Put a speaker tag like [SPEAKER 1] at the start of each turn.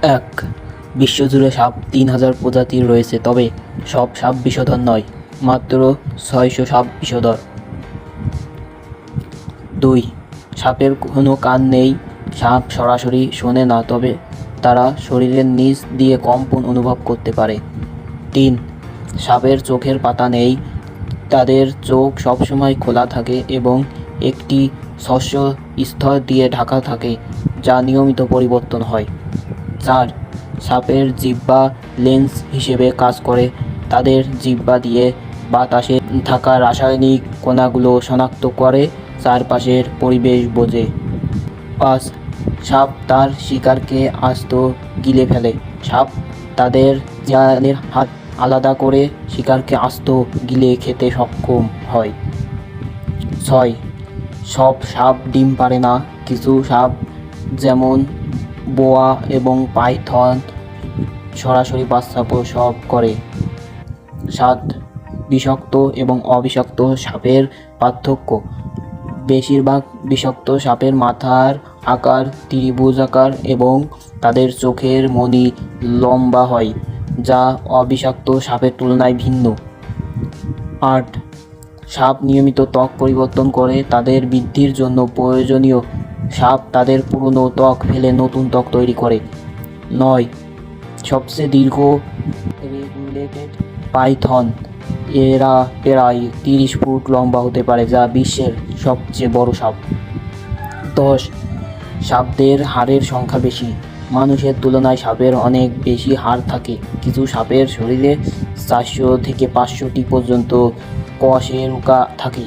[SPEAKER 1] এক, বিশ্বজুড়ে সাপ ৩,০০০ প্রজাতির রয়েছে, তবে সব সাপ বিষধর নয়, মাত্র ৬০০ সাপ বিষধর। ২, সাপের কোনো কান নেই, সাপ সরাসরি শোনে না, তবে তারা শরীরের নিচ দিয়ে কম্পন অনুভব করতে পারে। ৩, সাপের চোখের পাতা নেই, তাদের চোখ সবসময় খোলা থাকে এবং একটি শস্য স্তর দিয়ে ঢাকা থাকে, যা নিয়মিত পরিবর্তন হয়। ৪, সাপের জিহ্বা লেন্স হিসেবে কাজ করে, তাদের জিহ্বা দিয়ে বাতাসে থাকা রাসায়নিক কণাগুলো শনাক্ত করে চারপাশের পরিবেশ বোঝে। ৫, সাপ তার শিকারকে আস্ত গিলে ফেলে, সাপ তাদের জিহ্বার হাত আলাদা করে শিকারকে আস্ত গিলে খেতে সক্ষম হয়। ৬, সব সাপ ডিম পাড়ে না, কিছু সাপ যেমন বোয়া এবং পাইথন সরাসরি বাচ্চা প্রসব করে। ৭, বিষাক্ত এবং অবিষাক্ত সাপের পার্থক্য। বেশিরভাগ বিষাক্ত সাপের মাথার আকার ত্রিভুজাকার এবং তাদের চোখের মণি লম্বা হয়, যা অবিষাক্ত সাপের তুলনায় ভিন্ন। ৮, সাপ নিয়মিত ত্বক পরিবর্তন করে তাদের বৃদ্ধির জন্য প্রয়োজনীয়, সাপ তাদের পুরনো ত্বক ফেলে নতুন ত্বক তৈরি করে। ৯, সবচেয়ে দীর্ঘ রেগুলেটেড পাইথন, এরা প্রায় ৩০ ফুট লম্বা হতে পারে, যা বিশ্বের সবচেয়ে বড় সাপ। ১০, সাপদের হাড়ের সংখ্যা বেশি, মানুষের তুলনায় সাপের অনেক বেশি হাড় থাকে, কিছু সাপের শরীরে ৪০০ থেকে ৫০০টি পর্যন্ত কশেরুকা থাকে।